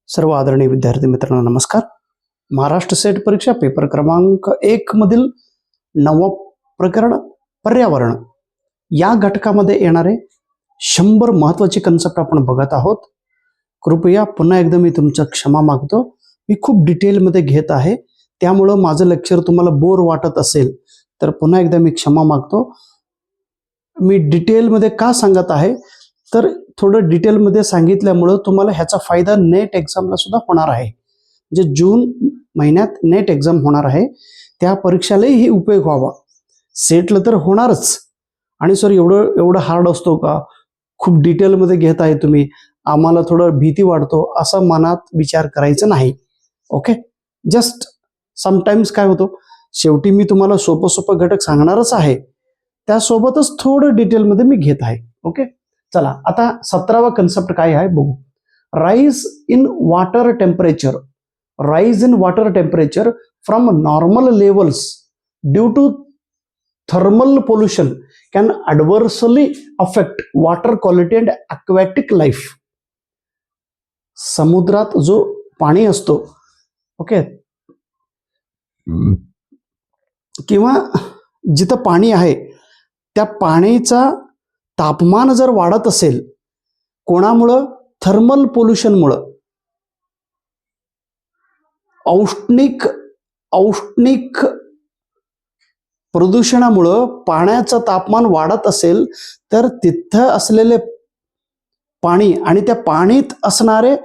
सर्व आदरणीय विद्यार्थी मित्रांनो नमस्कार. महाराष्ट्र सेट परीक्षा पेपर क्रमांक 1 मधील 9व प्रकरण पर्यावरण या घटकामध्ये येणारे 100 महत्त्वाचे कन्सेप्ट आपण बघत आहोत. कृपया पुन्हा एकदा मी तुमचं क्षमा मागतो. मी खूप डिटेलमध्ये घेत आहे, त्यामुळं माझं लेक्चर तुम्हाला बोर वाटत असेल तर पुन्हा एकदा मी क्षमा मागतो. मी डिटेलमध्ये का सांगत आहे तर थोडं डिटेलमध्ये सांगितल्यामुळं तुम्हाला ह्याचा फायदा नेट एक्झामला सुद्धा होणार आहे. म्हणजे जून महिन्यात नेट एक्झाम होणार आहे, त्या परीक्षालाही ही उपयोग व्हावा. सेटला तर होणारच. आणि सर एवढं हार्ड असतो का, खूप डिटेलमध्ये घेत आहे तुम्ही, आम्हाला थोडं भीती वाटतो असं मनात विचार करायचा नाही. ओके, जस्ट समटाइम्स काय होतं, शेवटी मी तुम्हाला सोपं घटक सांगणारच आहे, त्यासोबतच थोडं डिटेलमध्ये मी घेत आहे. ओके, चला आता 17वा कन्सेप्ट काय आहे बघू. Rise in water temperature. Rise in water temperature from normal levels due to thermal pollution can adversely affect water quality and aquatic life. समुद्रात जो पाणी असतो, ओके, किंवा जिथं पाणी आहे त्या पाण्याचा तापमान जर वाढत असेल, कोणामुळं? थर्मल पोल्युशनमुळं, औष्णिक प्रदूषणामुळं पाण्याचं तापमान वाढत असेल तर तिथं असलेले पाणी आणि त्या पाणीत असणारे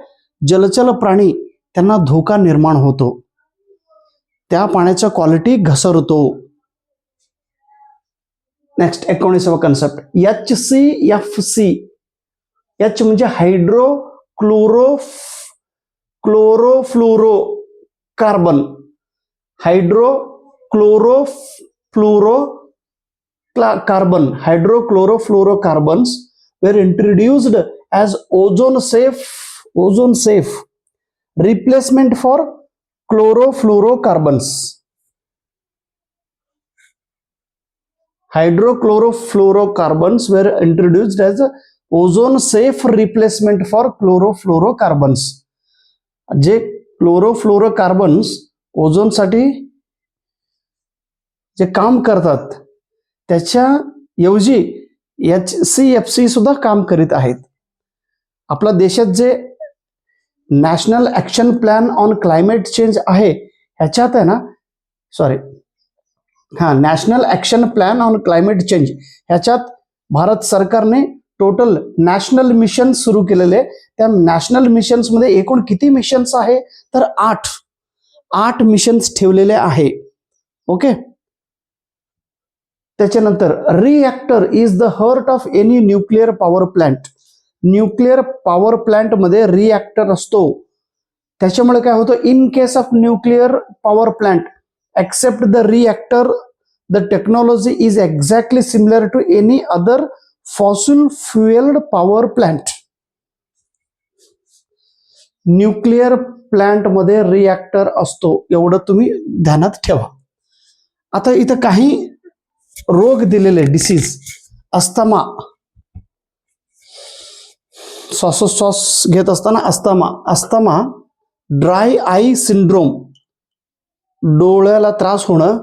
जलचर प्राणी त्यांना धोका निर्माण होतो, त्या पाण्याचा क्वालिटी घसरतो. नेक्स्ट 19वा कन्सेप्ट HCFC. एच म्हणजे hydrochlorofluorocarbon. Hydrochlorofluorocarbons were introduced as ozone safe replacement for chlorofluorocarbons. Hydrochlorofluorocarbons were introduced as ozone safe replacement for chlorofluorocarbons. जे क्लोरोफ्लोरोकार्बन्स ओझोनसाठी जे काम करतात त्याच्या ऐवजी HCFC सुद्धा काम करीत आहेत. आपल्या देशात जे national action plan on climate change आहे ह्याच्यात आहे ना, national action plan on climate change ह्याच्यात भारत सरकारने टोटल नॅशनल मिशन सुरू केलेले. त्या नॅशनल मिशन्समध्ये एकूण किती मिशन्स आहे तर 8 मिशन्स ठेवलेले आहे. ओके, त्याच्यानंतर reactor is the heart of any nuclear power plant. Nuclear power प्लांटमध्ये रिॲक्टर असतो. त्याच्यामुळे काय होतं, in case of nuclear power plant except the reactor the technology is exactly similar to any other fossil fuelled power plant. Nuclear प्लांटमध्ये reactor असतो, एवढं तुम्ही ध्यानात ठेवा. आता इथं काही रोग दिलेले, डिसीज, अस्थमा, श्वासोच्छ्वास घेत असताना अस्थमा, ड्राय आई सिंड्रोम, डोळ्याला त्रास होणं,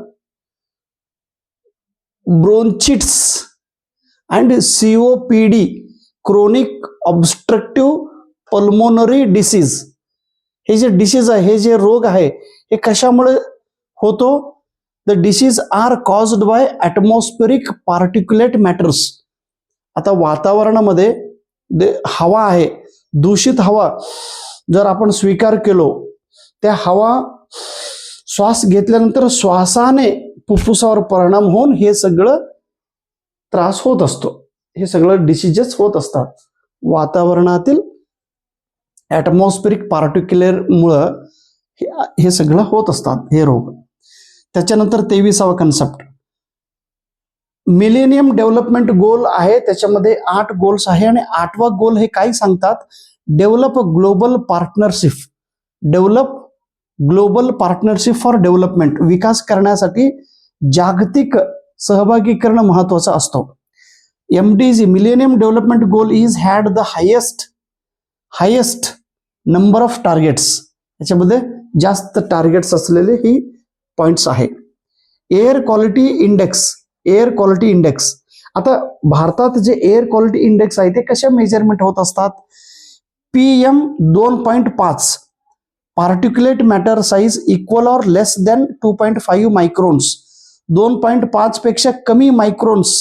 bronchitis and COPD, chronic obstructive pulmonary disease. हे जे डिसीज आहे, हे जे रोग आहे, हे कशामुळे होतो? The disease are caused by atmospheric particulate matters. आता वातावरणामध्ये हवा आहे, दूषित हवा जर आपण स्वीकार केलो, त्या हवा श्वास घेतल्यानंतर श्वासाने फुफ्फुसावर परिणाम होऊन हे सगळं त्रास होत असतो. हे सगळं डिसीजेस होत असतात वातावरणातील ॲटमॉस्फेरिक पार्टिक्युलरमुळं हे सगळं होत असतात, हे रोग. त्याच्यानंतर 23वा कन्सेप्ट मिलेनियम डेव्हलपमेंट गोल आहे. त्याच्यामध्ये 8 गोल्स आहे आणि 8वा गोल हे काय सांगतात? Develop global partnership for development. विकास करण्यासाठी जागतिक सहभागी करणं महत्वाचं असतं. MDG millennium development goal is had the highest number of targets, याच्यामध्ये जास्त टार्गेट्स असलेले ही पॉइंट्स आहे. एअर क्वालिटी इंडेक्स, आता भारतात जे एअर क्वालिटी इंडेक्स आहे ते कशा मेजरमेंट होत असतात? PM 2.5 particulate matter size equal or less than 2.5 मायक्रोन्स, 2.5 पेक्षा कमी मायक्रोन्स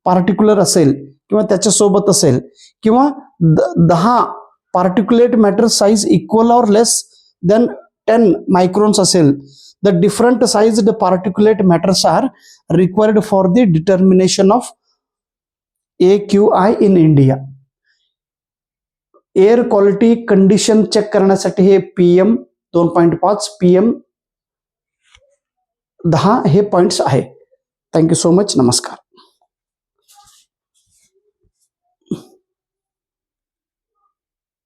पार्टिक्युलर असेल किंवा त्याच्यासोबत असेल, किंवा 10 particulate matter size equal or less than 10 microns असेल, the different sized particulate matters are required for the determination of AQI in India. Air quality condition check करण्यासाठी हे PM 2.5, PM 10 हे पॉइंट्स आहे. Thank you so much. नमस्कार.